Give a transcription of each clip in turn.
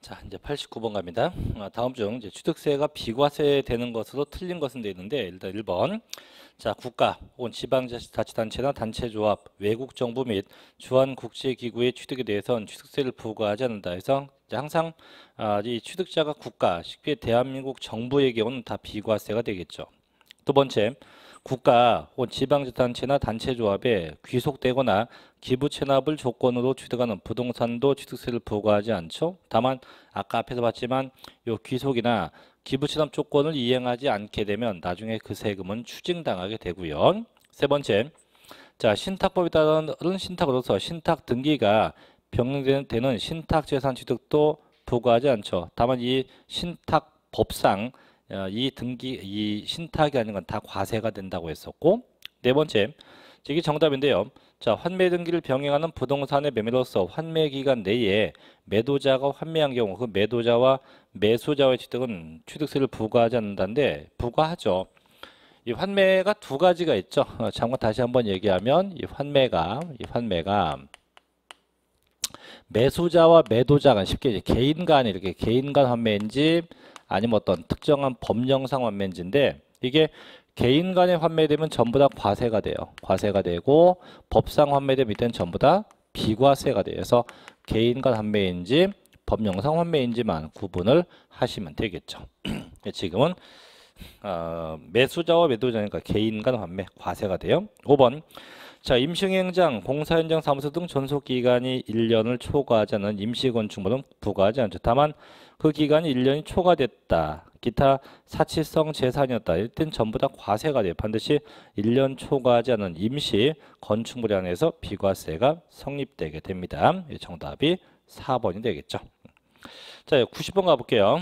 자, 이제 89번 갑니다. 다음 중 이제 취득세가 비과세 되는 것으로 틀린 것은 돼 있는데 일단 1번. 자, 국가 혹은 지방자치단체나 단체조합, 외국 정부 및 주한 국제기구의 취득에 대해서는 취득세를 부과하지 않는다. 해서 이제 항상 이 취득자가 국가, 쉽게 대한민국 정부의 경우는 다 비과세가 되겠죠. 두 번째, 국가 혹은 지방자치단체나 단체조합에 귀속되거나 기부 체납을 조건으로 취득하는 부동산도 취득세를 부과하지 않죠. 다만 아까 앞에서 봤지만 요 귀속이나 기부 체납 조건을 이행하지 않게 되면 나중에 그 세금은 추징당하게 되고요. 세 번째, 자, 신탁법에 따른 신탁으로서 신탁 등기가 변경되는 신탁재산 취득도 부과하지 않죠. 다만 이 신탁법상 이 신탁이 아닌 건 다 과세가 된다고 했었고, 네 번째, 이게 정답인데요. 자, 환매 등기를 병행하는 부동산의 매매로서 환매 기간 내에 매도자가 환매한 경우 그 매도자와 매수자의 취득은 취득세를 부과하지 않는다는데 부과하죠. 이 환매가 두 가지가 있죠. 잠깐 다시 한번 얘기하면 이 환매가 매수자와 매도자가 쉽게 이제 개인 간 이렇게 개인 간 환매인지 아니면 어떤 특정한 법령상 환매인지인데 이게 개인 간에 환매되면 전부 다 과세가 돼요. 과세가 되고 법상 환매되면 이때는 전부 다 비과세가 돼요. 그래서 개인 간 환매인지 법령상 환매인지만 구분을 하시면 되겠죠. 지금은 매수자와 매도자니까 개인 간 환매 과세가 돼요. 5번. 자, 임시행장, 공사현장 사무소 등 전속기간이 1년을 초과하지 않은 임시건축물은 부과하지 않죠. 다만 그 기간이 1년이 초과됐다. 기타 사치성 재산이었다. 이땐 전부 다 과세가 돼요. 반드시 1년 초과하지 않은 임시 건축물에 한해서 비과세가 성립되게 됩니다. 정답이 4번이 되겠죠. 자, 90번 가볼게요.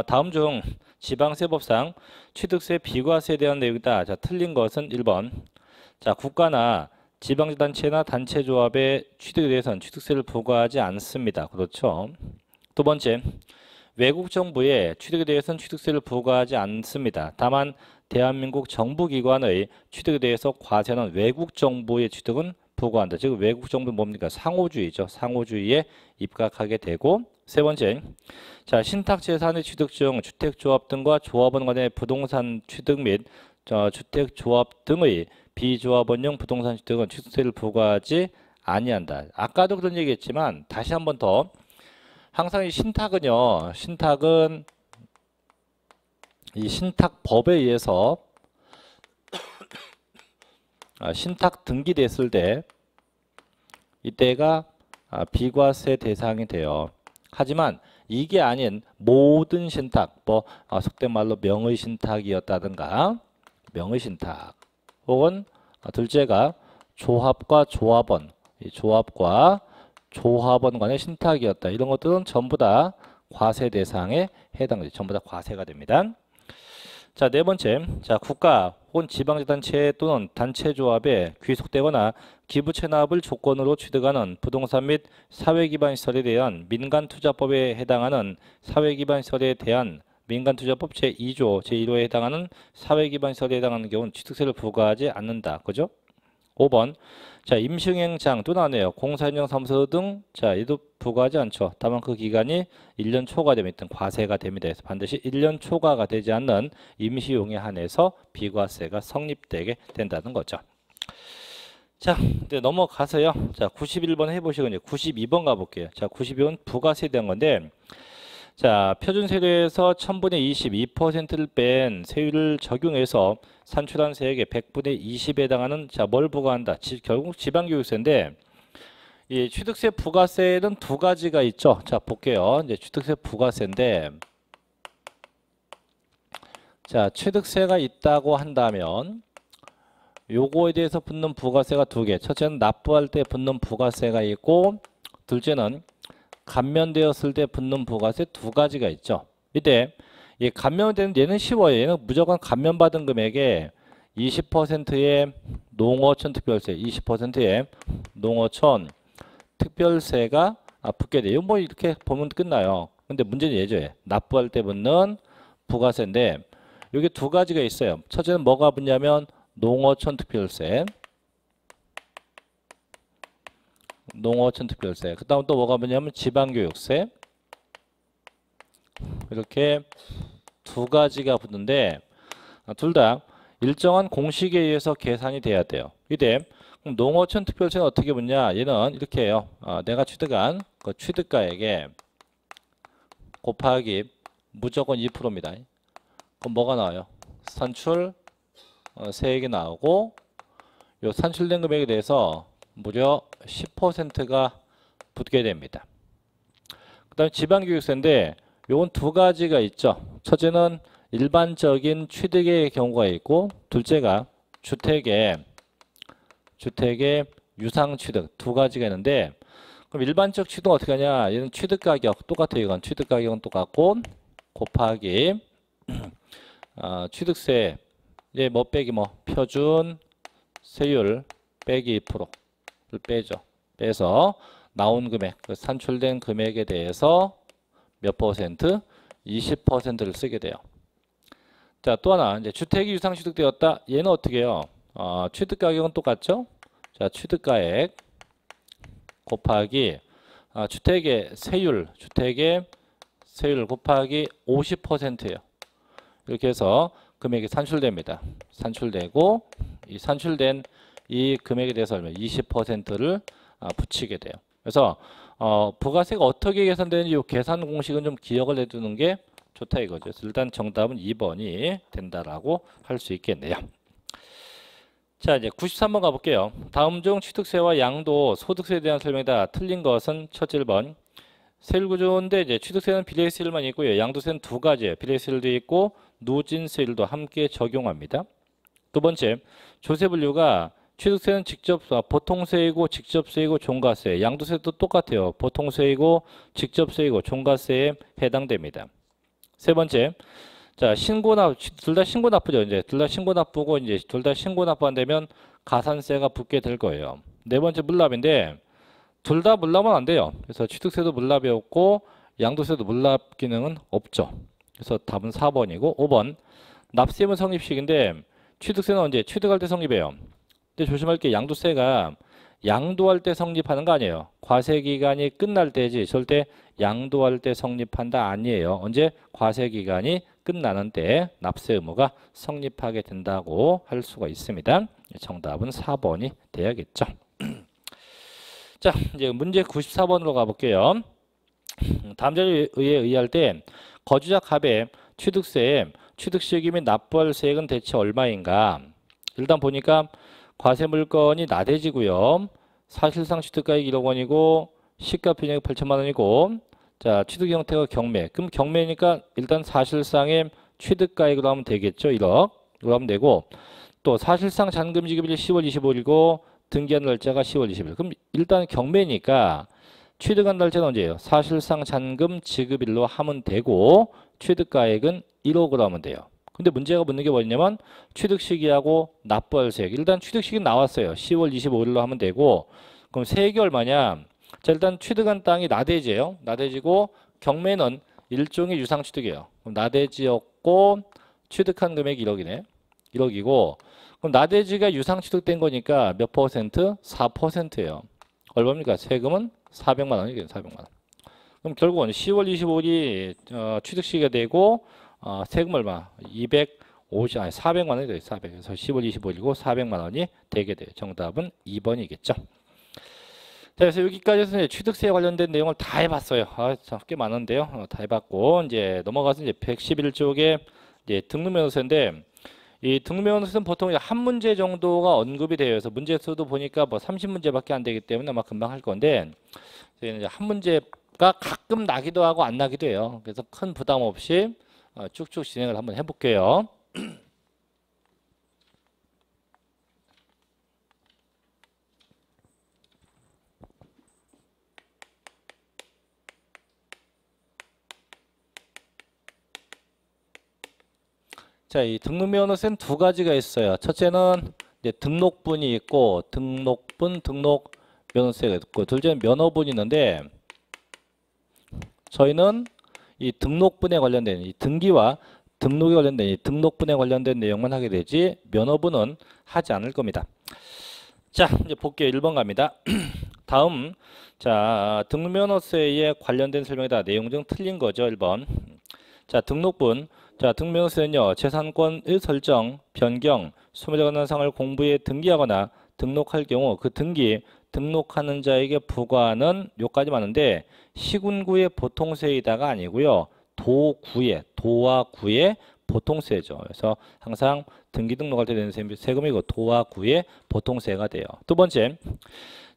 다음 중 지방세법상 취득세 비과세에 대한 내용이다. 자, 틀린 것은 1번. 자, 국가나 지방단체나 단체조합의 취득에 대해서는 취득세를 부과하지 않습니다. 그렇죠. 두 번째, 외국 정부의 취득에 대해서는 취득세를 부과하지 않습니다. 다만 대한민국 정부기관의 취득에 대해서 과세는 외국 정부의 취득은 부과한다. 즉 외국 정부는 뭡니까? 상호주의죠. 상호주의에 입각하게 되고 세 번째, 자, 신탁재산의 취득 중 주택조합 등과 조합원 간의 부동산 취득 및 주택조합 등의 비조합원용 부동산 취득은 취득세를 부과하지 아니한다. 아까도 그런 얘기했지만 다시 한 번 더 항상 이 신탁은 이 신탁법에 의해서 신탁 등기됐을 때 이때가 비과세 대상이 돼요. 하지만 이게 아닌 모든 신탁, 속된 말로 명의신탁이었다든가 명의신탁 혹은 둘째가 조합과 조합원, 이 조합과 조합원 간의 신탁이었다. 이런 것들은 전부 다 과세 대상에 해당돼요. 전부 다 과세가 됩니다. 자, 네 번째. 자, 국가 혹은 지방자치단체 또는 단체조합에 귀속되거나 기부 체납을 조건으로 취득하는 부동산 및 사회기반시설에 대한 민간투자법에 해당하는 사회기반시설에 대한 민간투자법 제2조 제1호에 해당하는 사회기반시설에 해당하는 경우는 취득세를 부과하지 않는다. 그죠? 5번. 자, 임시행장 또 나오네요. 공사현장 사무소 등, 자, 얘도 부과하지 않죠. 다만 그 기간이 1년 초과되면 일단 과세가 됩니다. 그래서 반드시 1년 초과가 되지 않는 임시용에 한해서 비과세가 성립되게 된다는 거죠. 자, 이제 넘어가서요. 자, 91번 해보시고 이제 92번 가볼게요. 자, 92번 부가세에 대한 건데, 자, 표준세율에서 1000분의 20, 2%를 뺀 세율을 적용해서 산출한 세액의 100분의 20에 해당하는, 자, 뭘 부과한다? 결국 지방교육세인데, 이 취득세 부가세는 두 가지가 있죠. 자, 볼게요. 이제 취득세 부가세인데, 자, 취득세가 있다고 한다면, 요거에 대해서 붙는 부가세가 두 개. 첫째는 납부할 때 붙는 부가세가 있고, 둘째는 감면되었을 때 붙는 부가세 두 가지가 있죠. 이때 이 감면되는 얘는 쉬워요. 얘는 무조건 감면받은 금액에 20%의 농어촌 특별세, 20%의 농어촌 특별세가 붙게 돼요. 뭐 이렇게 보면 끝나요. 근데 문제는 얘죠. 납부할 때 붙는 부가세인데 여기 두 가지가 있어요. 첫째는 뭐가 붙냐면 농어촌 특별세. 농어촌 특별세. 그 다음 또 뭐가 뭐냐면 지방교육세. 이렇게 두 가지가 붙는데 둘 다 일정한 공식에 의해서 계산이 돼야 돼요. 이때 농어촌 특별세는 어떻게 붙냐? 얘는 이렇게 해요. 내가 취득한 그 취득가액에 곱하기 무조건 2%입니다. 그럼 뭐가 나와요? 산출 세액이 나오고 요 산출된 금액에 대해서 무려 10%가 붙게 됩니다. 그 다음에 지방교육세인데 요건 두 가지가 있죠. 첫째는 일반적인 취득의 경우가 있고 둘째가 주택의 유상취득 두 가지가 있는데 그럼 일반적 취득은 어떻게 하냐? 얘는 취득가격 똑같아요. 이건 취득가격은 똑같고 곱하기 취득세 뭐 빼기 표준 세율 빼기 2%를 빼죠. 빼서 나온 금액, 그 산출된 금액에 대해서 몇 퍼센트? 20%를 쓰게 돼요. 자, 또 하나 이제 주택이 유상취득되었다. 얘는 어떻게 해요? 취득가격은 똑같죠? 자, 취득가액 곱하기 주택의 세율 곱하기 50%예요. 이렇게 해서 금액이 산출됩니다. 산출되고 이 산출된 이 금액에 대해서 20%를 붙이게 돼요. 그래서 부가세가 어떻게 계산되는지 이 계산 공식은 좀 기억을 해두는 게 좋다 이거죠. 그래서 일단 정답은 2번이 된다라고 할 수 있겠네요. 자, 이제 93번 가볼게요. 다음 중 취득세와 양도, 소득세에 대한 설명이다. 틀린 것은 첫째 1번. 세율 구조인데 이제 취득세는 비례세율만 있고요. 양도세는 두 가지예요. 비례세율도 있고 누진세율도 함께 적용합니다. 두 번째, 조세 분류가 취득세는 직접 보통세이고 직접세이고 종가세, 양도세도 똑같아요. 보통세이고 직접세이고 종가세에 해당됩니다. 세 번째, 자, 둘 다 신고 납부죠. 이제 둘 다 신고 납부고 이제 둘 다 신고 납부 안 되면 가산세가 붙게 될 거예요. 네 번째 물납인데 둘 다 물납은 안 돼요. 그래서 취득세도 물납이 없고 양도세도 물납 기능은 없죠. 그래서 답은 4번이고 5번 납세의무 성립식인데 취득세는 언제? 취득할 때 성립해요. 근데 조심할 게 양도세가 양도할 때 성립하는 거 아니에요. 과세기간이 끝날 때지 절대 양도할 때 성립한다 아니에요. 언제? 과세기간이 끝나는 때 납세 의무가 성립하게 된다고 할 수가 있습니다. 정답은 4번이 돼야겠죠. 자, 이제 문제 94번으로 가볼게요. 다음 자료에 의할 때 거주자 갑의 취득세, 취득시기 및 납부할 세액은 대체 얼마인가? 일단 보니까 과세 물건이 나대지고요. 사실상 취득가액 1억 원이고 시가 변액 8천만 원이고 자, 취득 형태가 경매. 그럼 경매니까 일단 사실상의 취득가액으로 하면 되겠죠. 1억으로 하면 되고 또 사실상 잔금 지급일이 10월 25일이고 등기한 날짜가 10월 20일. 그럼 일단 경매니까 취득한 날짜는 언제예요? 사실상 잔금 지급일로 하면 되고 취득가액은 1억으로 하면 돼요. 근데 문제가 묻는 게 뭐냐면 취득 시기하고 납부할 세액. 일단 취득 시기 나왔어요. 10월 25일로 하면 되고 그럼 세액이 얼마냐? 자, 일단 취득한 땅이 나대지예요. 나대지고 경매는 일종의 유상 취득이에요. 그럼 나대지였고 취득한 금액이 1억이네. 1억이고 그럼 나대지가 유상 취득된 거니까 몇 퍼센트? 4%예요. 얼마입니까? 세금은 400만 원이겠죠. 400만 원. 그럼 결국은 10월 25일이 취득 시기가 되고 세금 얼마? 400만 원이 돼요. 400. 그래서 10월 25일이고 400만 원이 되게 돼요. 정답은 2번이겠죠. 자, 그래서 여기까지 해서 취득세에 관련된 내용을 다 해봤어요. 꽤 많은데요. 다 해봤고 이제 넘어가서 이제 111쪽에 이제 등록면허세인데 이 등록면허세는 보통 한 문제 정도가 언급이 돼요. 그래서 문제 수도 보니까 뭐 30문제밖에 안 되기 때문에 아마 금방 할 건데 이제 한 문제가 가끔 나기도 하고 안 나기도 해요. 그래서 큰 부담 없이 쭉쭉 진행을 한번 해볼게요. 자, 이 등록면허세는 두 가지가 있어요. 첫째는 이제 등록분이 있고 등록면허세가 있고 둘째는 면허분이 있는데 저희는 이 등록분에 관련된 이 등기와 등록에 관련된 이 등록분에 관련된 내용만 하게 되지 면허분은 하지 않을 겁니다. 자, 이제 볼게요. 1번 갑니다. 다음 자 등록면허세에 관련된 설명이다. 내용 중 틀린 거죠. 1번. 자, 등록분. 자, 등명세는요, 재산권의 설정, 변경, 소멸 관한상을 공부에 등기하거나 등록할 경우 그 등록하는 자에게 부과하는 요까지 맞는데 시군구의 보통세이다가 아니고요. 도와 구의 보통세죠. 그래서 항상 등기 등록할 때 되는 세금이고 도와 구의 보통세가 돼요. 두 번째.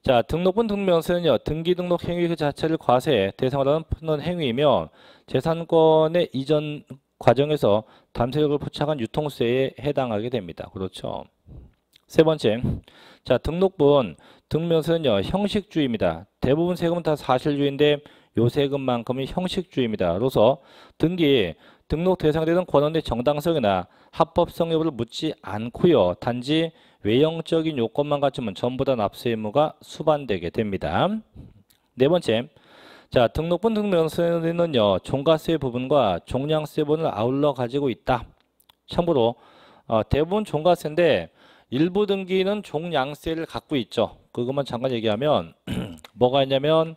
자, 등록분 등명세는요. 등기 등록 행위 그 자체를 과세 대상으로 하는 행위이며 재산권의 이전 과정에서 담세력을 포착한 유통세에 해당하게 됩니다. 그렇죠. 세 번째. 자, 등록분 등명세는요. 형식주의입니다. 대부분 세금은 다 사실주의인데 요 세금만큼은 형식주의입니다. 그래서 등록 대상되는 권한의 정당성이나 합법성 여부를 묻지 않고요. 단지 외형적인 요건만 갖추면 전부 다 납세 의무가 수반되게 됩니다. 네 번째. 자, 등록분 등명세는요. 종가세 부분과 종량세 부분을 아울러 가지고 있다. 참고로 대부분 종가세인데 일부 등기는 종량세를 갖고 있죠. 그것만 잠깐 얘기하면 뭐가 있냐면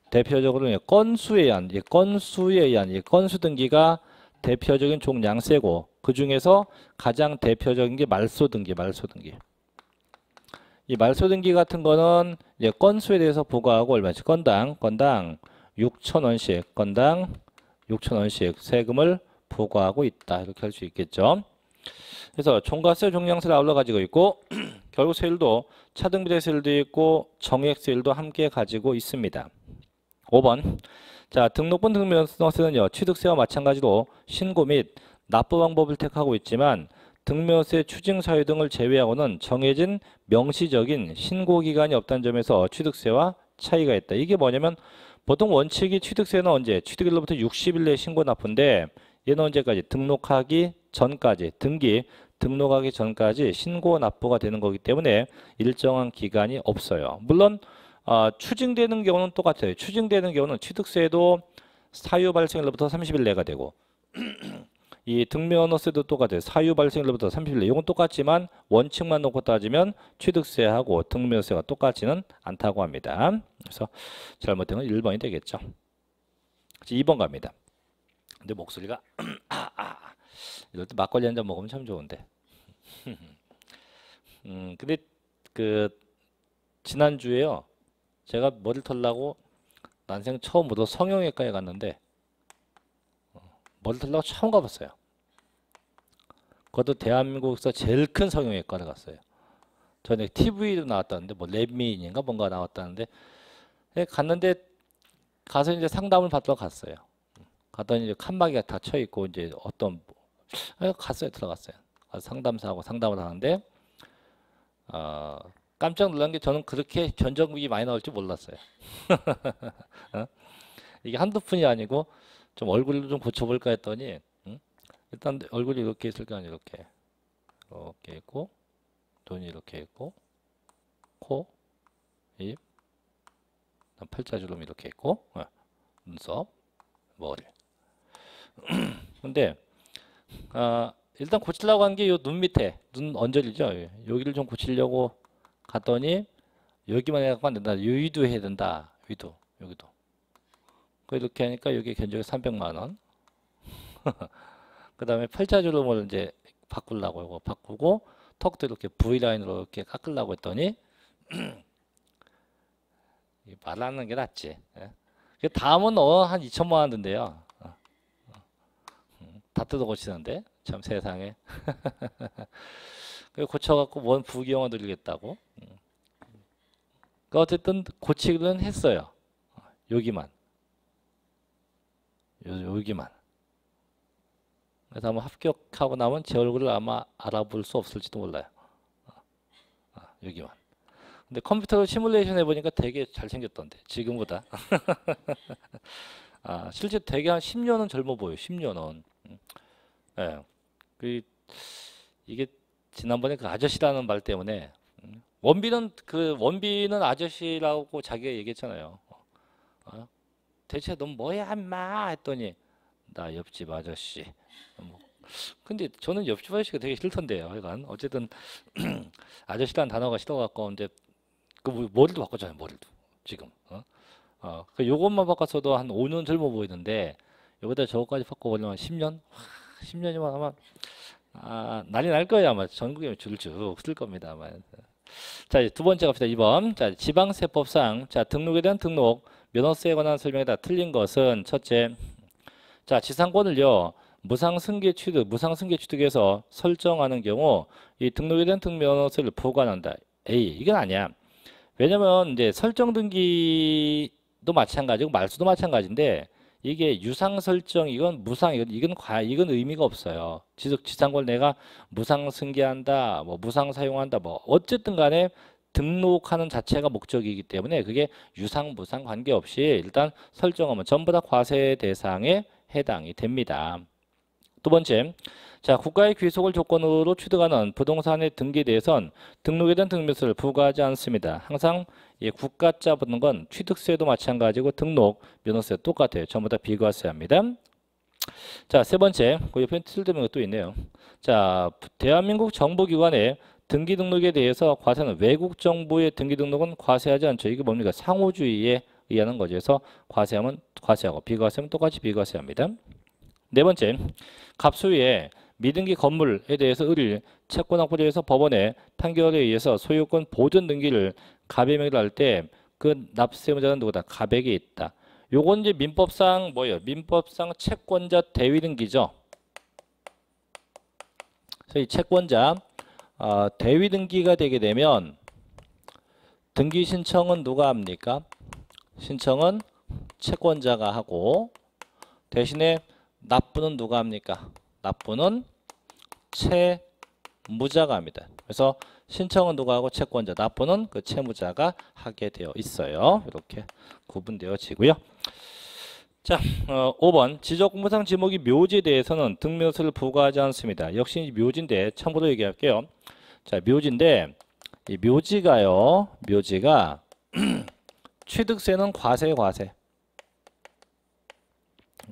대표적으로 건수에 의한 건수 등기가 대표적인 종량세고 그 중에서 가장 대표적인 게 말소 등기. 이 말소 등기 같은 거는 이제 건수에 대해서 부과하고 얼마씩 건당 6,000원씩 세금을 부과하고 있다. 이렇게 할 수 있겠죠. 그래서 종가세, 종량세를 아울러 가지고 있고 결국 세율도 차등비례세율도 있고 정액세율도 함께 가지고 있습니다. 5번. 자, 등록분 등명세는요. 취득세와 마찬가지로 신고 및 납부 방법을 택하고 있지만 등명세 추징 사유 등을 제외하고는 정해진 명시적인 신고 기간이 없다는 점에서 취득세와 차이가 있다. 이게 뭐냐면 보통 원칙이 취득세는 언제? 취득일로부터 60일 내에 신고 납부인데 얘는 언제까지? 등록하기 전까지 등록하기 전까지 신고 납부가 되는 거기 때문에 일정한 기간이 없어요. 물론 추징되는 경우는 똑같아요. 추징되는 경우는 취득세도 사유 발생일로부터 30일 내가 되고 이 등면허세도 똑같아요. 사유 발생일로부터 30일 내. 이건 똑같지만 원칙만 놓고 따지면 취득세하고 등면허세가 똑같지는 않다고 합니다. 그래서 잘못된 건 1번이 되겠죠. 2번 갑니다. 근데 목소리가 이럴 때 막걸리 한 잔 먹으면 참 좋은데. 근데 그 지난주에요. 제가 머리를 털라고 난생 처음으로 성형외과에 갔는데 머리를 털라고 처음 가봤어요. 그것도 대한민국에서 제일 큰 성형외과를 갔어요. 전에 TV도 나왔다는데 뭐 랩미인인가 뭔가 나왔다는데 갔는데 가서 이제 상담을 받으러 갔어요. 갔더니 이제 칸막이가 다 쳐 있고 이제 들어갔어요. 상담사하고 상담을 하는데 깜짝 놀란 게 저는 그렇게 견적이 많이 나올 줄 몰랐어요. 이게 한두 푼이 아니고 좀 얼굴을 좀 고쳐볼까 했더니 일단 얼굴이 이렇게 있을 거 아니에요. 이렇게 있고 눈이 이렇게 있고 코, 입, 팔자주름 이렇게 있고 눈썹, 머리. 근데 일단 고치려고 한 게 요 눈 밑에 눈 언저리죠. 여기를 좀 고치려고 갔더니 여기만 해갖고 안 된다. 위도 해야 된다. 위도 여기도. 이렇게 하니까 여기 견적이 300만 원. 그 다음에 팔자주름을 이제 바꾸려고 이거 바꾸고 턱도 이렇게 V라인으로 이렇게 깎으려고 했더니 말하는 게 낫지. 다음은 한 2천만 원 든대요. 다 뜯어 고치는데 참 세상에. 고쳐갖고 뭔 부귀영화 누리겠다고. 어쨌든 고치기는 했어요. 여기만. 그래서 아마 합격하고 나면 제 얼굴을 아마 알아볼 수 없을지도 몰라요. 여기만. 근데 컴퓨터로 시뮬레이션 해보니까 되게 잘생겼던데 지금보다. 실제 되게 한 10년은 젊어 보여요. 10년은. 예. 이게 지난번에 그 아저씨라는 말 때문에 원빈은 아저씨라고 자기가 얘기했잖아요. 대체 넌 뭐야 인마 했더니 나 옆집 아저씨. 근데 저는 옆집 아저씨가 되게 싫던데요. 하여간 어쨌든 아저씨라는 단어가 싫어갖고 이제 그 머리도 바꿨잖아요. 머리도 지금. 요것만 바꿨어도 한 5년 젊어 보이는데 여기다 저거까지 바꿔보려면 10년? 10년이면 아마 난리 날 거예요. 아마 전국에 줄줄 쓸 겁니다. 아마. 자, 이제 두 번째 갑시다. 2번. 자, 지방세법상 자, 등록에 대한 등록 면허세에 관한 설명에다 틀린 것은 첫째. 자, 지상권을요. 무상승계 취득에서 설정하는 경우 이 등록에 대한 등면허세를 부과한다. A. 이건 아니야. 왜냐면 이제 설정 등기도 마찬가지고 말소도 마찬가지인데 이게 유상 설정 이건 무상 이건 의미가 없어요. 지상권 내가 무상 승계한다, 뭐 무상 사용한다, 뭐 어쨌든 간에 등록하는 자체가 목적이기 때문에 그게 유상 무상 관계없이 일단 설정하면 전부 다 과세 대상에 해당이 됩니다. 두 번째, 자, 국가의 귀속을 조건으로 취득하는 부동산의 등기에 대해선 등록에 대한 등록세를 부과하지 않습니다. 항상 국가자 붙는 건 취득세도 마찬가지고 등록, 면허세 똑같아요. 전부 다 비과세합니다. 자, 세 번째, 그 옆에 틀리는 것도 있네요. 자, 대한민국 정부기관의 등기 등록에 대해서 과세는 외국 정부의 등기 등록은 과세하지 않죠. 이게 뭡니까? 상호주의에 의하는 거죠. 그래서 과세하면 과세하고 비과세하면 똑같이 비과세합니다. 네 번째, 갑수위에 미등기 건물에 대해서 의뢰 채권 확보자에서 법원의 판결에 의해서 소유권 보존 등기를 갑의 명의로 할 때 그 납세의무자는 누구다? 갑에게 있다. 요건 이제 민법상 뭐예요? 민법상 채권자 대위 등기죠. 그래서 이 채권자 대위 등기가 되게 되면 등기 신청은 누가 합니까? 신청은 채권자가 하고 대신에 납부는 누가 합니까? 납부는 채무자가 합니다. 그래서 신청은 누가 하고 채권자, 납부는 그 채무자가 하게 되어 있어요. 이렇게 구분되어지고요. 자, 5번 지적공부상 지목이 묘지에 대해서는 등면허세를 부과하지 않습니다. 역시 묘지인데 참고로 얘기할게요. 자, 묘지인데 이 묘지가 취득세는 과세.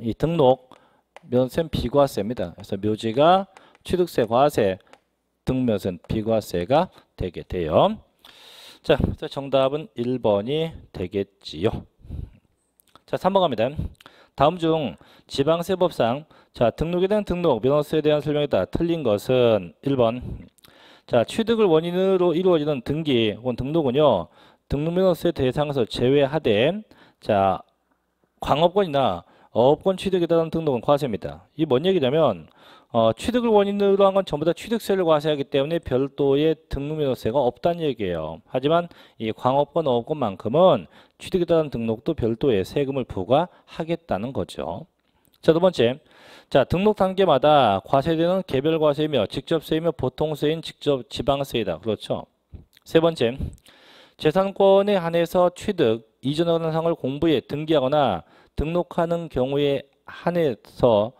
이 등록 면세는 비과세입니다. 그래서 묘지가 취득세 과세, 등면세는 비과세가 되게 돼요. 자, 그래서 정답은 1번이 되겠지요. 자, 3번 갑니다. 다음 중 지방세법상 자, 등록에 대한 등록, 면허세에 대한 설명에 따라 틀린 것은 1번. 자, 취득을 원인으로 이루어지는 등기 혹은 등록은요. 등록면허세 대상에서 제외하되 자, 광업권이나 어업권 취득에 따른 등록은 과세입니다. 이 뭔 얘기냐면 취득을 원인으로 한 건 전부 다 취득세를 과세하기 때문에 별도의 등록면허세가 없다는 얘기예요. 하지만 이 광업권, 어업권만큼은 취득에 따른 등록도 별도의 세금을 부과하겠다는 거죠. 자, 두 번째. 자, 등록 단계마다 과세되는 개별과세이며 직접세이며 보통세인 직접 지방세이다. 그렇죠. 세 번째. 재산권에 한해서 취득, 이전하는 상을 공부에 등기하거나 등록하는 경우에 한해서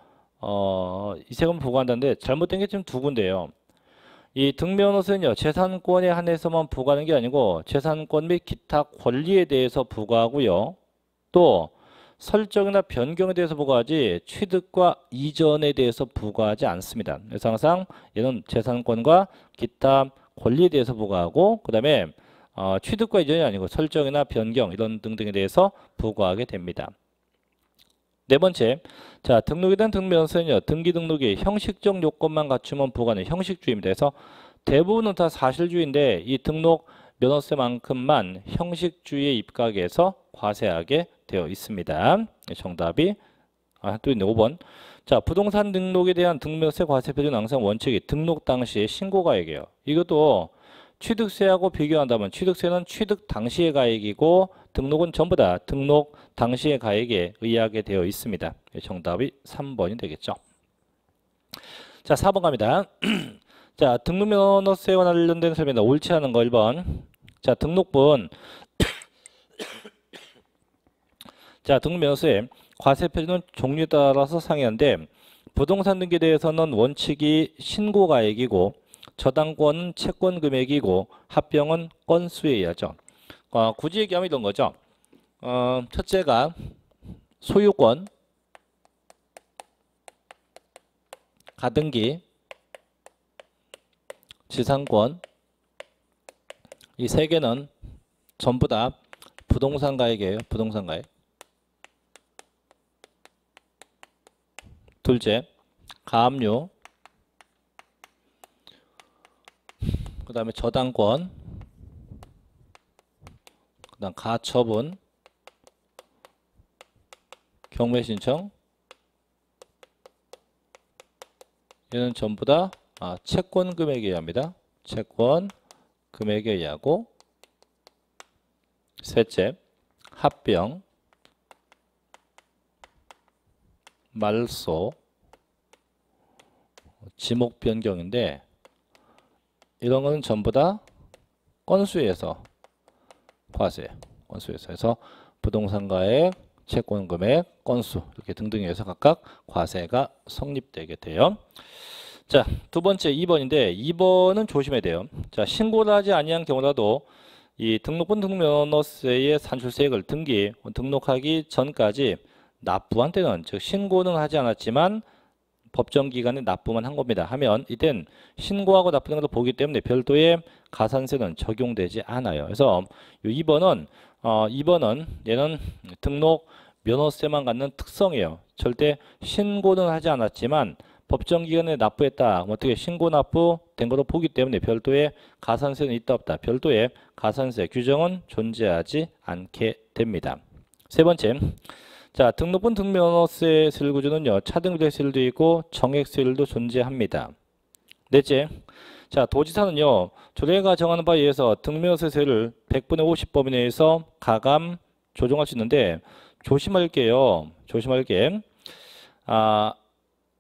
이 세금을 부과한다는데 잘못된 게 지금 두 군데예요. 이 등면허세는요. 재산권에 한해서만 부과하는 게 아니고 재산권 및 기타 권리에 대해서 부과하고요. 또 설정이나 변경에 대해서 부과하지 취득과 이전에 대해서 부과하지 않습니다. 그래서 항상 얘는 재산권과 기타 권리에 대해서 부과하고 그 다음에 취득과 이전이 아니고 설정이나 변경 이런 등등에 대해서 부과하게 됩니다. 네 번째, 자, 등록에 대한 등면허세는요. 등기 등록이 형식적 요건만 갖추면 부과하는 형식주의입니다. 그래서 대부분은 다 사실주의인데 이 등록 면허세만큼만 형식주의에 입각해서 과세하게 되어 있습니다. 정답이 또 있네. 5번. 자, 부동산 등록에 대한 등면허세 과세 표준 항상 원칙이 등록 당시의 신고가액이에요. 이것도 취득세하고 비교한다면 취득세는 취득 당시의 가액이고 등록은 전부 다 등록 당시의 가액에 의하게 되어 있습니다. 정답이 3번이 되겠죠. 자, 4번 갑니다. 자, 등록면허세와 관련된 설명입니다. 옳지 않은 거 1번. 자, 등록분. 자, 등록면허세 과세 표준은 종류에 따라서 상이한데 부동산 등기에 대해서는 원칙이 신고가액이고 저당권은 채권 금액이고 합병은 건수에 의하죠. 굳이 얘기하면 이런 거죠. 첫째가 소유권, 가등기, 지상권 이 세 개는 전부 다 부동산 가액이에요. 부동산 가액. 둘째, 가압류. 그 다음에 저당권. 그 다음 가처분. 경매 신청. 얘는 전부 다 채권 금액에 의합니다. 채권 금액에 의하고. 셋째, 합병, 말소, 지목 변경인데 이런 거는 전부 다 건수에서 과세, 건수에서 해서 부동산 가액, 채권 금액, 건수 이렇게 등등해서 각각 과세가 성립되게 돼요. 자, 두 번째 2번인데 2번은 조심해야 돼요. 자, 신고를 하지 아니한 경우라도 이 등록분 등록면허세의 산출세액을 등록하기 전까지 납부한 때는, 즉 신고는 하지 않았지만 법정 기간에 납부만 한 겁니다. 하면 이땐 신고하고 납부된 것을 보기 때문에 별도의 가산세는 적용되지 않아요. 그래서 2번은 얘는 등록 면허세만 갖는 특성이에요. 절대 신고는 하지 않았지만 법정 기간에 납부했다. 어떻게 신고 납부된 것으로 보기 때문에 별도의 가산세는 있다 없다. 별도의 가산세 규정은 존재하지 않게 됩니다. 세 번째, 자, 등록분 등록면허세 세율 구조는요, 차등비례 세율도 있고 정액 세율도 존재합니다. 넷째, 자, 도지사는요, 조례가 정하는 바에 의해서 등록면허세 세율을 100분의 50법 이내에서 가감 조정할 수 있는데 조심할 게요.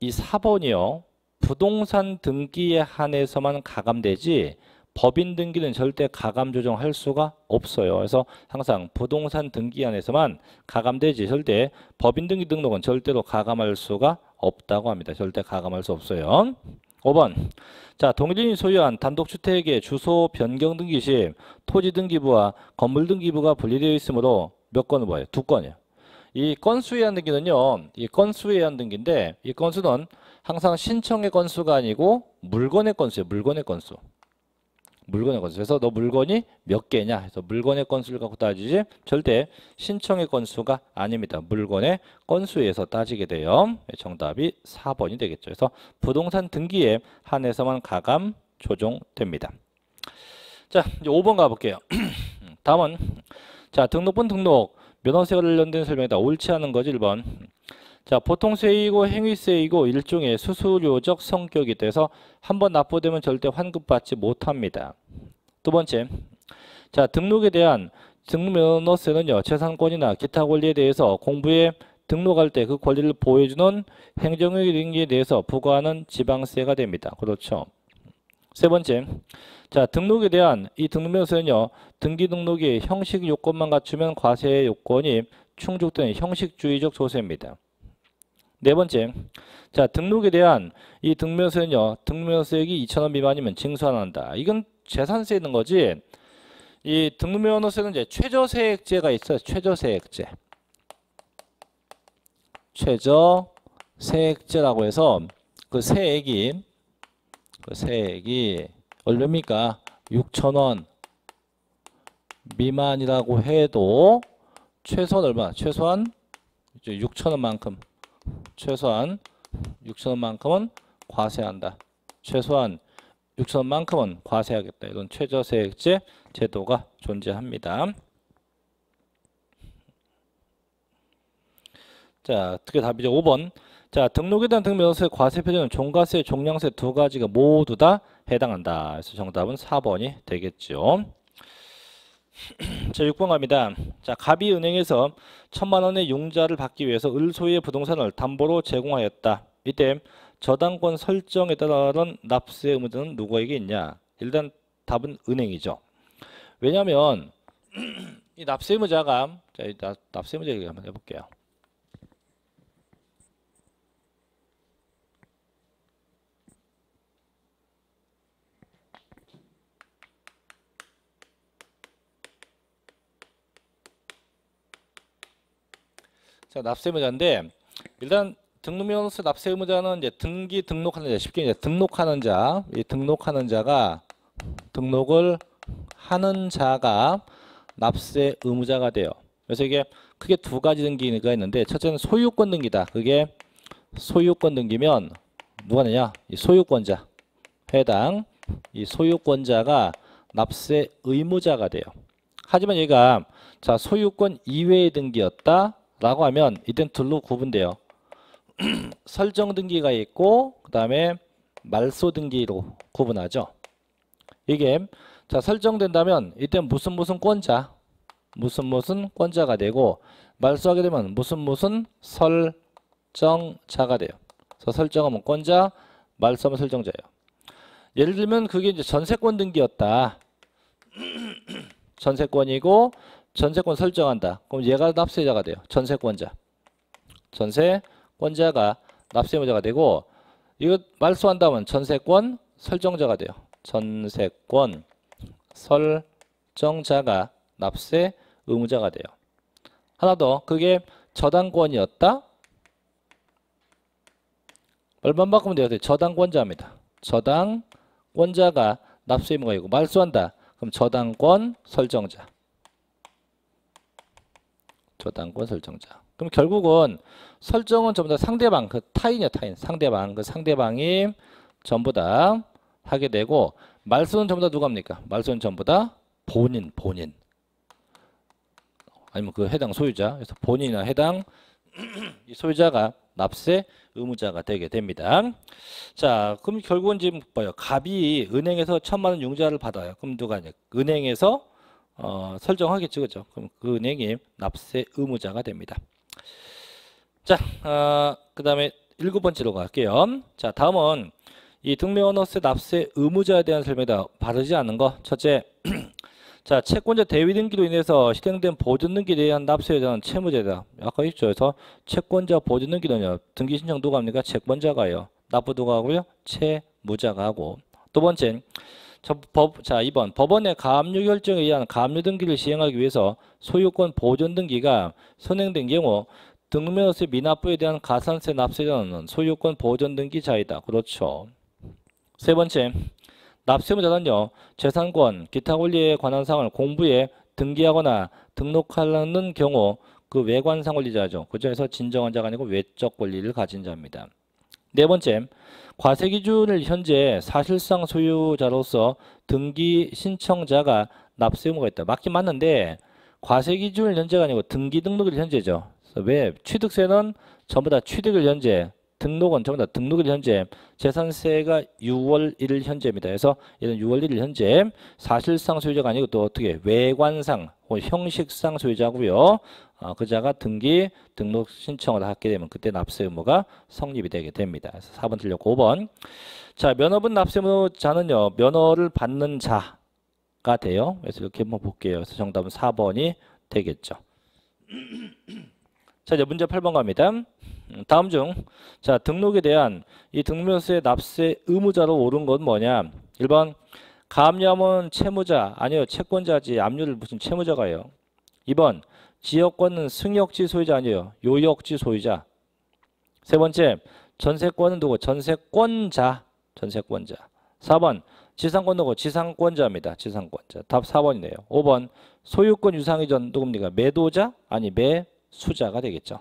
이 4번이요. 부동산 등기에 한해서만 가감되지 법인 등기는 절대 가감 조정할 수가 없어요. 그래서 항상 부동산 등기에 한해서만 가감되지 절대 법인 등기 등록은 절대로 가감할 수가 없다고 합니다. 절대 가감할 수 없어요. 5번. 자, 동일인이 소유한 단독주택의 주소 변경 등기 시 토지 등기부와 건물 등기부가 분리되어 있으므로 몇 건을 봐요? 2건이에요. 이 건수에 의한 등기는요, 이 건수에 의한 등기인데 이 건수는 항상 신청의 건수가 아니고 물건의 건수예요. 물건의 건수. 그래서 너 물건이 몇 개냐 해서 물건의 건수를 갖고 따지지 절대 신청의 건수가 아닙니다. 물건의 건수에서 따지게 돼요. 정답이 4번이 되겠죠. 그래서 부동산 등기에 한해서만 가감 조정됩니다. 자, 이제 5번 가볼게요. 다음은 자, 등록분 등록 면허세 관련된 설명이다. 옳지 않은 거지 1번. 자, 보통세이고 행위세이고 일종의 수수료적 성격이 돼서 한번 납부되면 절대 환급받지 못합니다. 두 번째, 자, 등록에 대한 등록면허세는요, 재산권이나 기타 권리에 대해서 공부에 등록할 때 그 권리를 보호해주는 행정의 등기에 대해서 부과하는 지방세가 됩니다. 그렇죠. 세 번째, 자, 등록에 대한 이 등록면허세는요, 등기 등록이 형식 요건만 갖추면 과세 요건이 충족되는 형식주의적 조세입니다. 네 번째, 자, 등록에 대한 이 등록면허세는요, 등록면허세액이 2,000원 미만이면 징수 안 한다. 이건 재산세에 있는 거지. 이 등록면허세는 이제 최저세액제가 있어요. 최저세액제라고 해서 그 세액이 얼마입니까? 6,000원 미만이라고 해도 최소한 얼마? 최소한 6,000원만큼. 최소한 6,000원만큼은 과세한다. 최소한 6,000원만큼은 과세하겠다. 이런 최저세액제 제도가 존재합니다. 자, 어떻게 답이죠? 5번. 자, 등록에 대한 등록면허세 과세 표준은 종가세, 종량세 두 가지가 모두 다 해당한다. 그래서 정답은 4번이 되겠죠. 자, 6번 갑니다. 자, 갑이 은행에서 1,000만 원의 융자를 받기 위해서 을소유의 부동산을 담보로 제공하였다. 이때 저당권 설정에 따른 납세 의무는 누구에게 있냐? 일단 답은 은행이죠. 왜냐하면 이 납세 의무자가, 자, 납세 의무자 얘기 한번 해볼게요. 자, 납세 의무자인데 일단 등록면허세 납세 의무자는 이제 등기 등록하는 자, 쉽게 이제 등록하는 자, 이 등록을 하는 자가 납세 의무자가 돼요. 그래서 이게 크게 두 가지 등기가 있는데 첫째는 소유권 등기다. 그게 소유권 등기면 누가 내냐? 이 소유권자. 해당 이 소유권자가 납세 의무자가 돼요. 하지만 얘가 자 소유권 이외의 등기였다라고 하면 이땐 둘로 구분돼요. 설정 등기가 있고 그 다음에 말소 등기로 구분하죠. 이게 자 설정된다면 이땐 무슨 권자 무슨 권자가 되고 말소하게 되면 무슨 설정자가 돼요. 그래서 설정하면 권자, 말소하면 설정자예요. 예를 들면 그게 이제 전세권 등기였다. 전세권이고 전세권 설정한다. 그럼 얘가 납세자가 돼요. 전세권자. 전세권자가 납세의무자가 되고 이거 말소한다면 전세권 설정자가 돼요. 전세권 설정자가 납세 의무자가 돼요. 하나 더 그게 저당권이었다. 얼마 바꾸면 돼요. 저당권자입니다. 저당권자가 납세 의무가 있고 말소한다. 그럼 저당권 설정자. 저당권 설정자. 그럼 결국은 설정은 전부 다 상대방 그 타인이야 타인. 상대방 그 상대방이 전부 다 하게 되고 말소는 전부 다 누가 합니까? 말소는 전부 다 본인. 아니면 그 해당 소유자. 그래서 본인이나 해당 이 소유자가 납세 의무자가 되게 됩니다. 자, 그럼 결국은 지금 뭐예요? 갑이 은행에서 1,000만 원 융자를 받아요. 그럼 누가 이제 은행에서 설정하겠죠, 그죠? 그럼 그 은행이 납세 의무자가 됩니다. 자, 그다음에 7번째로 갈게요. 자, 다음은 이 등매원호세 납세 의무자에 대한 설명이다. 바르지 않은 거. 첫째, 자, 채권자 대위 등기로 인해서 실행된 보존 등기에 대한 납세에 대한 채무자다. 아까 있죠. 그래서 채권자 보존 등기는요. 등기 신청 누가 합니까? 채권자가요. 납부 누가 하고요? 채무자가 하고. 두 번째, 자, 2번 법원의 가압류 결정에 의한 가압류 등기를 시행하기 위해서 소유권 보존 등기가 선행된 경우 등매호세 미납부에 대한 가산세 납세자는 소유권 보존 등기자이다. 그렇죠. 세 번째, 납세의무자는요 재산권, 기타 권리에 관한 사항을 공부에 등기하거나 등록하는 경우 그 외관상 권리자죠. 그중에서 진정한 자가 아니고 외적 권리를 가진 자입니다. 네 번째, 과세 기준을 현재 사실상 소유자로서 등기 신청자가 납세 의무가 있다. 맞긴 맞는데 과세 기준을 현재가 아니고 등기 등록일 현재죠. 그래서 왜 취득세는 전부 다 취득일 현재, 등록은 전부 다 등록일 현재, 재산세가 6월 1일 현재입니다. 그래서 얘는 6월 1일 현재 사실상 소유자가 아니고 또 어떻게 외관상 혹은 형식상 소유자고요. 그 자가 등기 등록 신청을 하게 되면 그때 납세 의무가 성립이 되게 됩니다. 그래서 4번 틀렸고 5번. 자, 면허분 납세 의무자는요 면허를 받는 자가 돼요. 그래서 이렇게 한번 볼게요. 그래서 정답은 4번이 되겠죠. 자, 이제 문제 8번 갑니다. 다음 중 자 등록에 대한 이 등록세 납세 의무자로 옳은 건 뭐냐? 1번 가압류하면 채무자 아니요 채권자지 압류를 무슨 채무자가요. 2번 지역권은 승역지 소유자 아니에요 요역지 소유자. 세 번째 전세권은 누구? 전세권자. 4번 지상권 누구? 지상권자입니다. 지상권자. 답 4번이네요. 5번 소유권 유상이 전 누굽니까? 매도자 아니 매수자가 되겠죠.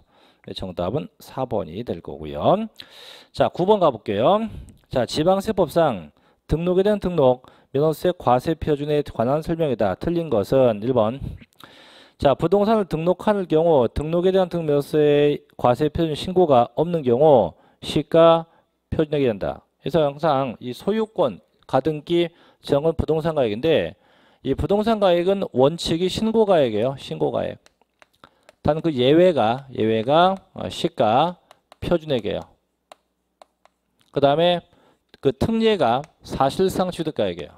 정답은 4번이 될 거고요. 자, 9번 가볼게요. 자, 지방세법상 등록에 대한 등록, 면허세 과세 표준에 관한 설명이다. 틀린 것은 1번. 자, 부동산을 등록할 경우 등록에 대한 등록세 과세 표준 신고가 없는 경우 시가 표준액이 된다. 그래서 항상 이 소유권 가등기 정은 부동산 가액인데 이 부동산 가액은 원칙이 신고가액이에요. 신고가액. 단 그 예외가 시가 표준액이에요. 그 다음에 그 특례가 사실상 취득가액이에요.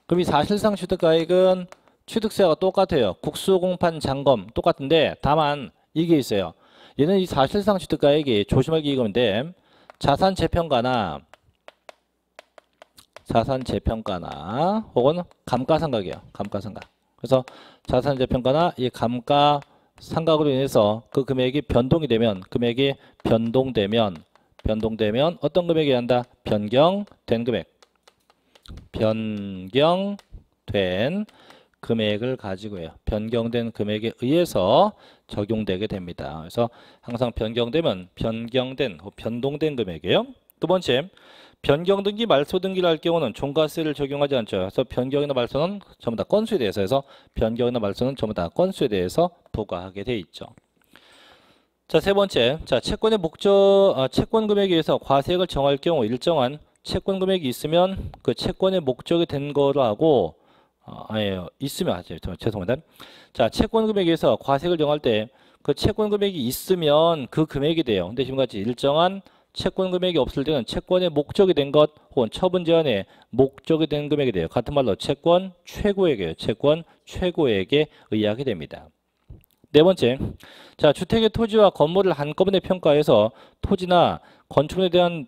그럼 이 사실상 취득가액은 취득세와 똑같아요. 국수공판 잔금 똑같은데 다만 이게 있어요. 얘는 이 사실상 취득가액이 조심할 게 이건데 자산재평가나 혹은 감가상각이에요. 감가상각. 그래서 자산재평가나 이 감가상각으로 인해서 그 금액이 변동이 되면 어떤 금액이 한다? 변경된 금액을 가지고 해요. 변경된 금액에 의해서 적용되게 됩니다. 그래서 항상 변경되면 변경된, 변동된 금액이에요. 두 번째, 변경 등기, 말소 등기를 할 경우는 종가세를 적용하지 않죠. 그래서 변경이나 말소는 전부 다 건수에 대해서 해서 변경이나 말소는 전부 다 건수에 대해서 부과하게 돼 있죠. 자, 세 번째, 자, 채권의 채권 금액에 의해서 과세액을 정할 경우 일정한 채권 금액이 있으면 그 채권의 목적이 된 거로 하고 있으면 죄송합니다. 자, 채권 금액에 의해서 과세액을 정할 때 그 채권 금액이 있으면 그 금액이 돼요. 근데 지금같이 일정한 채권 금액이 없을 때는 채권의 목적이 된 것 혹은 처분 제한의 목적이 된 금액이 돼요. 같은 말로 채권 최고액이에요. 채권 최고액에 의하게 됩니다. 네 번째, 자, 주택의 토지와 건물을 한꺼번에 평가해서 토지나 건축물에 대한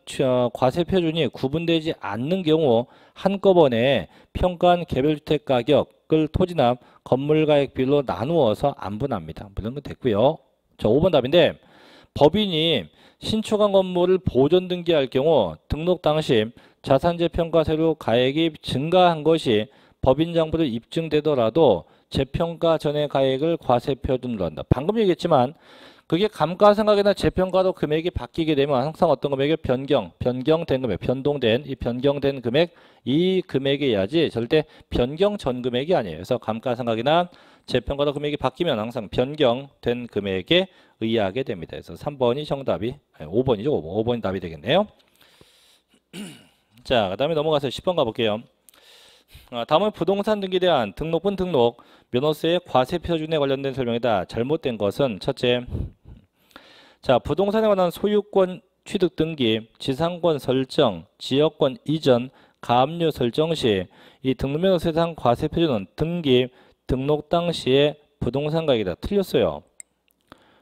과세 표준이 구분되지 않는 경우 한꺼번에 평가한 개별주택 가격을 토지나 건물 가액별로 나누어서 안분합니다. 이런 건 됐고요. 자, 5번 답인데 법인이 신축한 건물을 보존 등기할 경우 등록 당시 자산재 평가세로 가액이 증가한 것이 법인 장부로 입증되더라도 재평가 전의 가액을 과세 표준으로 한다. 방금 얘기했지만 그게 감가상각이나 재평가로 금액이 바뀌게 되면 항상 어떤 금액이 변경된 금액, 변동된 이 변경된 금액, 이 금액에 의하지 절대 변경 전 금액이 아니에요. 그래서 감가상각이나 재평가로 금액이 바뀌면 항상 변경된 금액에 의하게 됩니다. 그래서 3번이 정답이 5번이죠. 5번이 답이 되겠네요. 자, 그 다음에 넘어가서 10번 가볼게요. 다음은 부동산 등기에 대한 등록분 등록 면허세의 과세 표준에 관련된 설명이다. 잘못된 것은 첫째, 자, 부동산에 관한 소유권 취득 등기, 지상권 설정, 지역권 이전, 가압류 설정 시 이 등록면허세상 과세 표준은 등기, 등록 당시의 부동산 가액이다. 틀렸어요.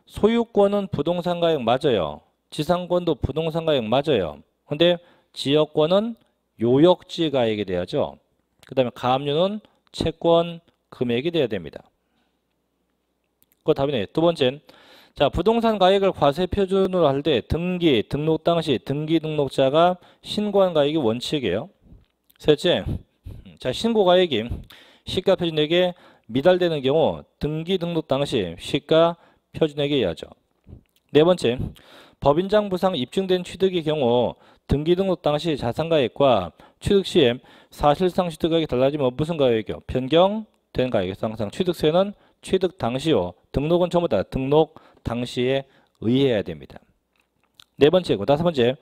소유권은 부동산 가액 맞아요. 지상권도 부동산 가액 맞아요. 근데 지역권은 요역지 가액이 돼야죠. 그 다음에 가압류는 채권 금액이 돼야 됩니다. 그거 답이네. 두 번째, 자, 부동산 가액을 과세 표준으로 할 때 등기, 등록 당시 등기 등록자가 신고한 가액이 원칙이에요. 셋째, 자, 신고 가액이 시가 표준액에 미달되는 경우 등기 등록 당시 시가 표준액에 의하죠. 네 번째, 법인장부상 입증된 취득의 경우 등기 등록 당시 자산가액과 취득 시에 사실상 취득가액이 달라지면 무슨 가액이요? 변경된 가액에서 항상 취득세는 취득 당시요. 등록은 전부 다 등록 당시에 의해야 됩니다. 네 번째고 다섯 번째,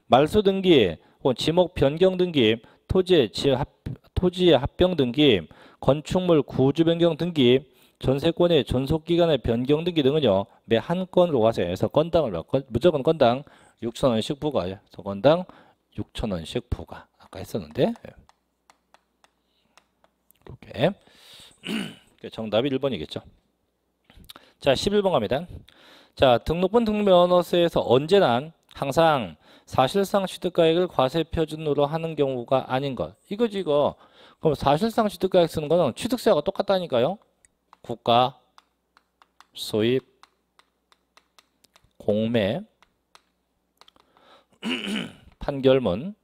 말소 등기 혹은 지목 변경 등기, 토지의 합병 등기, 건축물 구주 변경 등기, 전세권의 존속기간의 변경 등기 등은요, 매 한 건으로 과세. 그래서 무조건 건당 6,000원씩 부과해요. 그래서 건당 6,000원씩 부과. 아까 했었는데. 이렇게. 정답이 1번이겠죠. 자, 11번 갑니다. 자, 등록분 등록면허세에서 언제나 항상 사실상 취득가액을 과세 표준으로 하는 경우가 아닌 것. 이거지 이거. 그럼 사실상 취득가액 쓰는 거는 취득세하고 똑같다니까요. 국가, 소입, 공매, 판결문,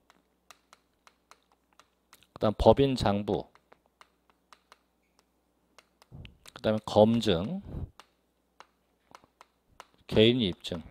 그 다음 법인 장부, 그 다음에 검증, 개인이 입증.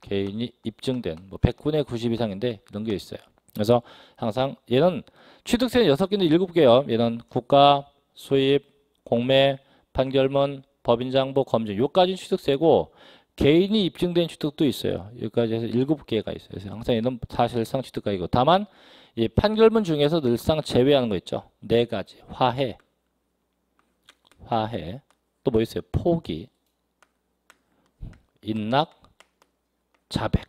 개인이 입증된 뭐 100분의 90 이상인데 이런 게 있어요. 그래서 항상 얘는 취득세는 6개인데 7개요. 얘는 국가, 수입, 공매, 판결문, 법인장부, 검증. 요까지는 취득세고 개인이 입증된 취득도 있어요. 여기까지 해서 7개가 있어요. 그래서 항상 얘는 사실상 취득가이고 다만 이 판결문 중에서 늘상 제외하는 거 있죠. 4가지. 화해. 또 뭐 있어요? 포기, 인락, 자백.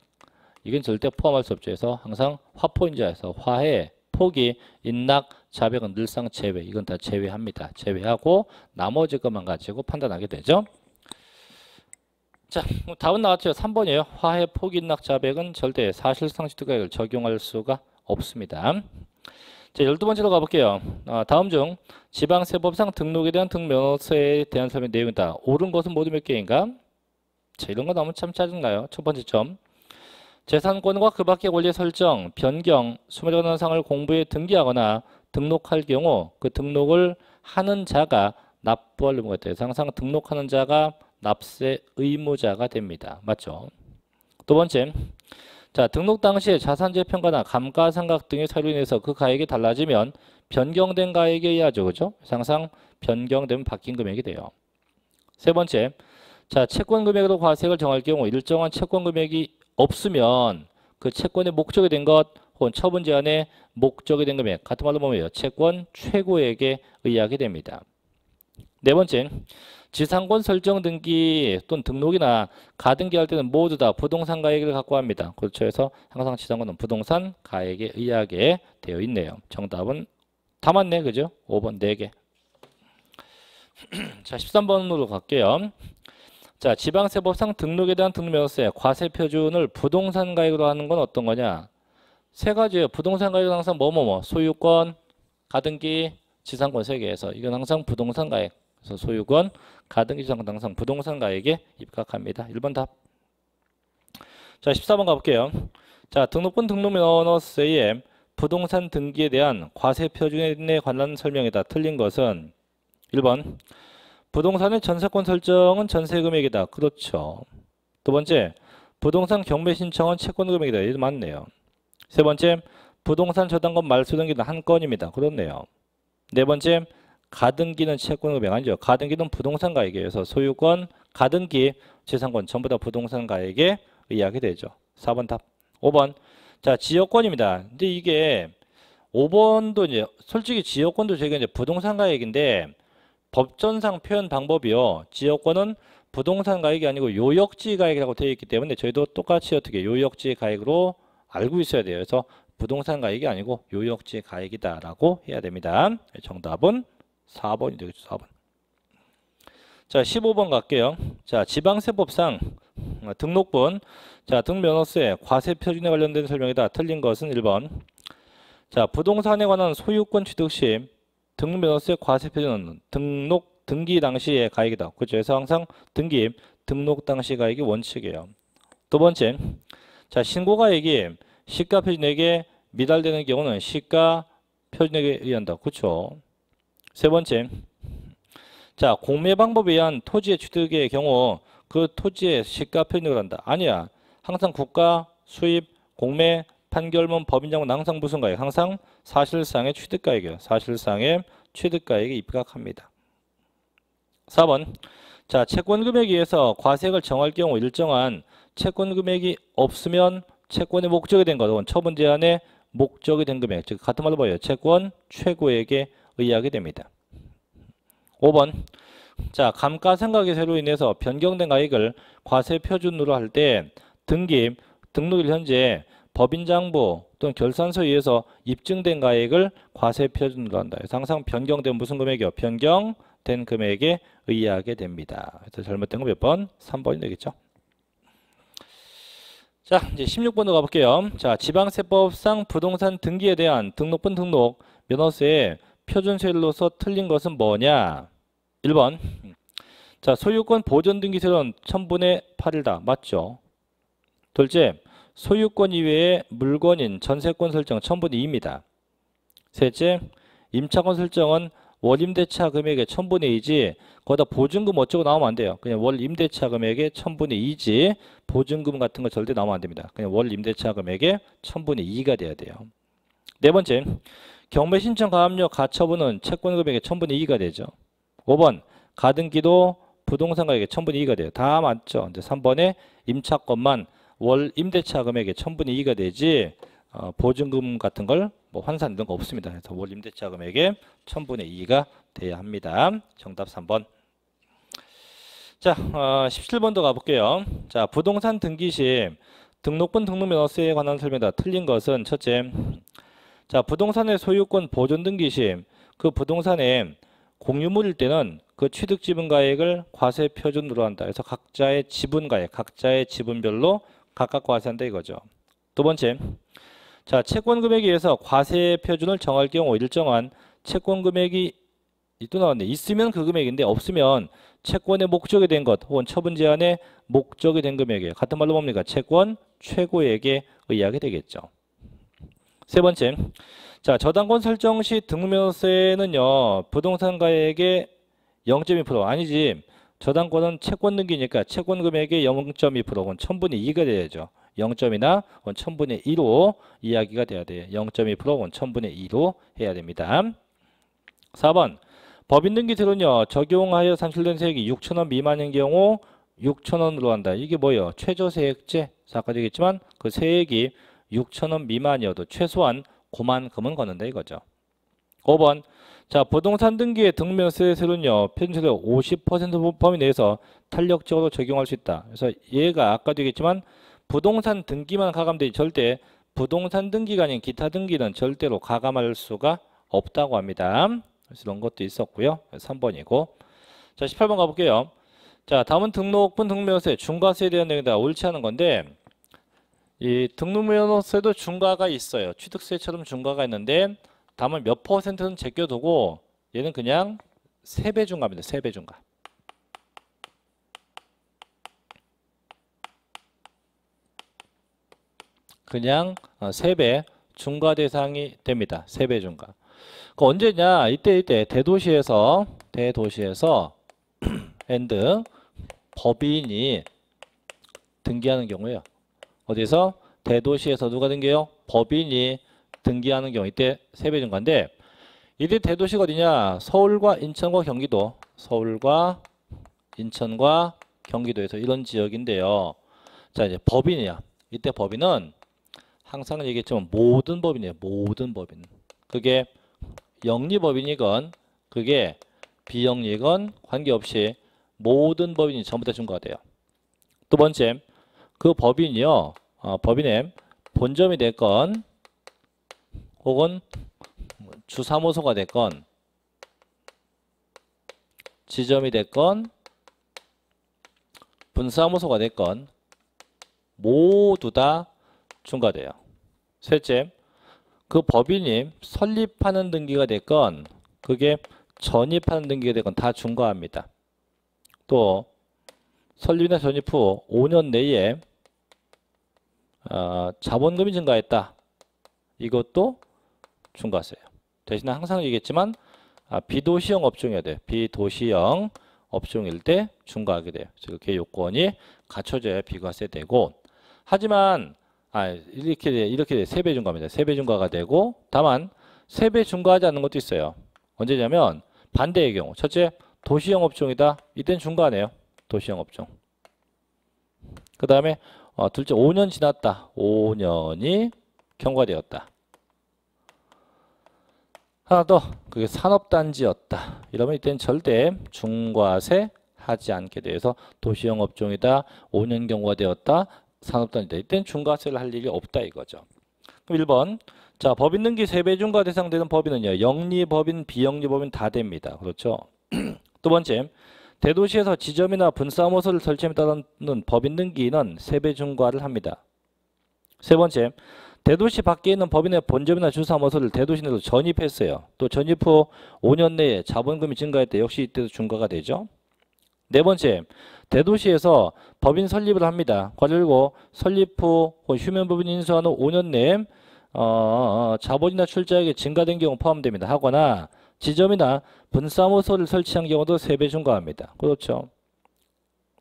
이건 절대 포함할 수 없죠. 그래서 항상 화포인자에서 화해, 포기, 인락, 자백은 늘상 제외. 이건 다 제외합니다. 제외하고 나머지 것만 가지고 판단하게 되죠. 자, 답은 나왔죠. 3번이에요. 화해, 포기, 인락, 자백은 절대 사실상 취득가액을 적용할 수가 없습니다. 자, 12번째로 가볼게요. 다음 중 지방세법상 등록에 대한 등록면허세에 대한 설명 내용이다. 옳은 것은 모두 몇 개인가? 자, 이런 거 나오면 참 짜증나요. 첫 번째 점. 재산권과 그 밖의 권리 설정, 변경, 수매에 관한 사항을 공부에 등기하거나 등록할 경우 그 등록을 하는 자가 납부할 의무가 있다. 항상 등록하는 자가 납세 의무자가 됩니다. 맞죠? 두 번째, 자, 등록 당시에 자산재 평가나 감가상각 등의 사유로 인해서 그 가액이 달라지면 변경된 가액에 의하죠. 그죠? 항상 변경되면 바뀐 금액이 돼요. 세 번째, 자, 채권 금액으로 과세액을 정할 경우 일정한 채권 금액이 없으면 그 채권의 목적이 된 것 혹은 처분 제한의 목적이 된 금액, 같은 말로 보면 채권 최고액에 의하게 됩니다. 네 번째, 지상권 설정 등기 또는 등록이나 가등기 할 때는 모두 다 부동산 가액을 갖고 합니다. 그렇죠. 해서 항상 지상권은 부동산 가액에 의하게 되어 있네요. 정답은 다 맞네. 그죠? 5번 4개. 자, 13번으로 갈게요. 자, 지방세법상 등록에 대한 등록면허세 과세 표준을 부동산 가액으로 하는 건 어떤 거냐? 세 가지예요. 부동산 가액은 항상 소유권, 가등기, 지상권 세 개에서 이건 항상 부동산 가액. 그래서 소유권, 가등기, 지상권 항상 부동산 가액에 입각합니다. 1번 답. 자, 14번 가볼게요. 자, 등록분 등록면허세의 부동산 등기에 대한 과세 표준에 관한 설명이다. 틀린 것은 1번 부동산의 전세권 설정은 전세 금액이다. 그렇죠. 두 번째, 부동산 경매 신청은 채권 금액이다. 이게 맞네요. 세 번째, 부동산 저당권 말소 등기는 한 건입니다. 그렇네요. 네 번째, 가등기는 채권 금액 아니죠. 가등기는 부동산 가액이에요. 그래서 소유권, 가등기, 지상권 전부 다 부동산 가액에 의하게 되죠. 4번 답. 5번. 자, 지역권입니다. 근데 이게 5번도 이제 솔직히 지역권도 저희가 이제 부동산 가액인데 법전상 표현 방법이요. 지역권은 부동산 가액이 아니고 요역지 가액이라고 되어 있기 때문에 저희도 똑같이 어떻게 요역지 가액으로 알고 있어야 돼요. 그래서 부동산 가액이 아니고 요역지 가액이다라고 해야 됩니다. 정답은 4번이 되겠죠. 4번. 자, 15번 갈게요. 자, 지방세법상 등록분, 자, 등록면허세 과세 표준에 관련된 설명이다. 틀린 것은 1번. 자, 부동산에 관한 소유권 취득 시 등록면허세 과세 표준은 등기 당시의 가액이다. 그렇죠. 그래서 항상 등록 당시 가액이 원칙이에요. 두 번째, 자, 신고가액이 시가 표준액에 미달되는 경우는 시가 표준액에 의한다. 그렇죠. 세 번째, 자, 공매 방법에 의한 토지의 취득의 경우 그 토지의 시가 표준액을 한다. 아니야. 항상 국가, 수입, 공매, 판결문, 법인장은 항상 무슨 가액? 항상 사실상의 취득가액이에요. 사실상의 취득가액에 입각합니다. 4번, 자, 채권금액에 의해서 과세액을 정할 경우 일정한 채권금액이 없으면 채권의 목적이 된 것, 혹은 처분 제한의 목적이 된 금액, 즉 같은 말로 봐요. 채권 최고액에 의하게 됩니다. 5번, 자, 감가상각의 세로 인해서 변경된 가액을 과세 표준으로 할 때 등록일 현재 법인장부 또는 결산서에 의해서 입증된 가액을 과세 표준으로 한다. 그래서 항상 변경된 무슨 금액이요? 변경된 금액에 의하게 됩니다. 그래서 잘못된 거 몇 번? 3번이 되겠죠. 자, 이제 16번으로 가볼게요. 자, 지방세법상 부동산 등기에 대한 등록분 등록 면허세의 표준세율로서 틀린 것은 뭐냐? 1번. 자, 소유권 보존 등기세율은 1000분의 8이다. 맞죠? 둘째, 소유권 이외의 물건인 전세권 설정 1000분의 2입니다. 셋째, 임차권 설정은 월임대차 금액의 1000분의 2지 거기다 보증금 어쩌고 나오면 안 돼요. 그냥 월임대차 금액의 1000분의 2지 보증금 같은 거 절대 나오면 안 됩니다. 그냥 월임대차 금액의 1000분의 2가 돼야 돼요. 네 번째, 경매신청 가압류 가처분은 채권 금액의 1000분의 2가 되죠. 5번, 가등기도 부동산 가액의 1000분의 2가 돼요. 다 맞죠. 근데 3번에 임차권만 월 임대차 금액의 1000분의 2가 되지 보증금 같은 걸 뭐 환산 이런 거 없습니다. 그래서 월 임대차 금액의 1000분의 2가 돼야 합니다. 정답 3번. 자, 17번도 가볼게요. 자, 부동산 등기 시 등록분 등록면허세에 관한 설명이다. 틀린 것은 첫째, 자, 부동산의 소유권 보존 등기 시 그 부동산의 공유물일 때는 그 취득 지분가액을 과세 표준으로 한다. 그래서 각자의 지분가액, 각자의 지분별로 각각 과세한다 이거죠. 두 번째, 자, 채권 금액에 의해서 과세 표준을 정할 경우 일정한 채권 금액이 또 나왔네. 있으면 그 금액인데 없으면 채권의 목적이 된 것 혹은 처분 제한의 목적이 된 금액이에요. 같은 말로 뭡니까? 채권 최고액에 의하게 되겠죠. 세 번째, 자, 저당권 설정 시 등록면허세는요 부동산 가액의 0.2% 아니지 저당권은 채권 등기니까 채권 금액의 0.2%는 1000분의 2가 돼야죠. 0.2나 1000분의 2로 이야기가 돼야 돼요. 0.2%는 1000분의 2로 해야 됩니다. 4번 법인 등기세로는요. 적용하여 산출된 세액이 6,000원 미만인 경우 6,000원으로 한다. 이게 뭐예요? 최저세액제. 아까 얘기했지만 그 세액이 6,000원 미만이어도 최소한 그만큼은 걷는다 이거죠. 5번 자 부동산 등기의 등면세세로는요. 편세로 50% 범위 내에서 탄력적으로 적용할 수 있다. 그래서 얘가 아까도 얘기했지만 부동산 등기만 가감되지 절대 부동산 등기가 아닌 기타 등기는 절대로 가감할 수가 없다고 합니다. 그래서 이런 것도 있었고요. 3번이고 자 18번 가볼게요. 자 다음은 등록분 등록면허세 중과세에 대한 내용이다. 옳지 않은 건데 이 등록면허세도 중과가 있어요. 취득세처럼 중과가 있는데 다만 몇 퍼센트는 제껴두고 얘는 그냥 3배 중과입니다. 3배 중과. 그냥 3배 중과 대상이 됩니다. 3배 중과. 그 언제냐? 이때 대도시에서 and 법인이 등기하는 경우에요. 어디서? 대도시에서 누가 등기해요? 법인이 등기하는 경우 이때 3배 중과인데 이때 대도시가 어디냐? 서울과 인천과 경기도. 서울과 인천과 경기도에서 이런 지역인데요. 자 이제 법인이야. 이때 법인은 항상 얘기했지만 모든 법인이에요. 모든 법인. 그게 영리법인이건 그게 비영리건 관계없이 모든 법인이 전부 다 중과가 돼요. 두 번째, 그 법인이요. 법인의 본점이 됐건 혹은 주사무소가 됐건 지점이 됐건 분사무소가 됐건 모두 다 중과돼요. 셋째, 그 법인이 설립하는 등기가 됐건 그게 전입하는 등기가 됐건 다 중과합니다. 또 설립이나 전입 후 5년 내에 자본금이 증가했다. 이것도 중과세예요. 대신에 항상 얘기했지만 비도시형 업종이어야 돼요. 비도시형 업종일 때 중과하게 돼요. 즉 그 요건이 갖춰져야 비과세 되고 하지만 이렇게 돼 3배 중과입니다. 3배 중과가 되고 다만 3배 중과하지 않는 것도 있어요. 언제냐면 반대의 경우 첫째 도시형 업종이다. 이때는 중과하네요. 도시형 업종. 그 다음에 둘째 5년 지났다. 5년이 경과되었다. 하나 더 그게 산업단지였다. 이러면 이때는 절대 중과세 하지 않게 돼서 도시형 업종이다. 5년 경과되었다. 산업단지다. 이때는 중과세를 할 일이 없다 이거죠. 그럼 1번 자 법인 등기 3배 중과 대상되는 법인은요. 영리법인 비영리법인 다 됩니다. 그렇죠. 두 번째 대도시에서 지점이나 분사무소를 설치함에 따른 법인 등기는 3배 중과를 합니다. 세 번째 대도시 밖에 있는 법인의 본점이나 주사무소를 대도시 내로 전입했어요. 또 전입 후 5년 내에 자본금이 증가했대. 역시 이때도 중과가 되죠. 네 번째, 대도시에서 법인 설립을 합니다. 괄호 설립 후 휴면법인 인수한 후 5년 내에 자본이나 출자액이 증가된 경우 포함됩니다. 하거나 지점이나 분사무소를 설치한 경우도 3배 중과합니다. 그렇죠.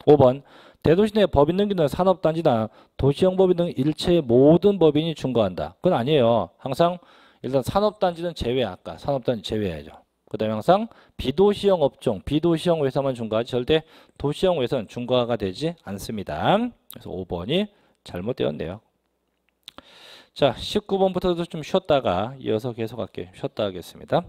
5번 대도시 내 법인 등기는 산업단지나 도시형 법인 등 일체의 모든 법인이 중과한다. 그건 아니에요. 항상 일단 산업단지는 제외. 아까 산업단지 제외해야죠. 그 다음에 항상 비도시형 업종, 비도시형 회사만 중과하지 절대 도시형 회사는 중과가 되지 않습니다. 그래서 5번이 잘못되었네요. 자, 19번부터도 좀 쉬었다가 이어서 계속할게요. 쉬었다 하겠습니다.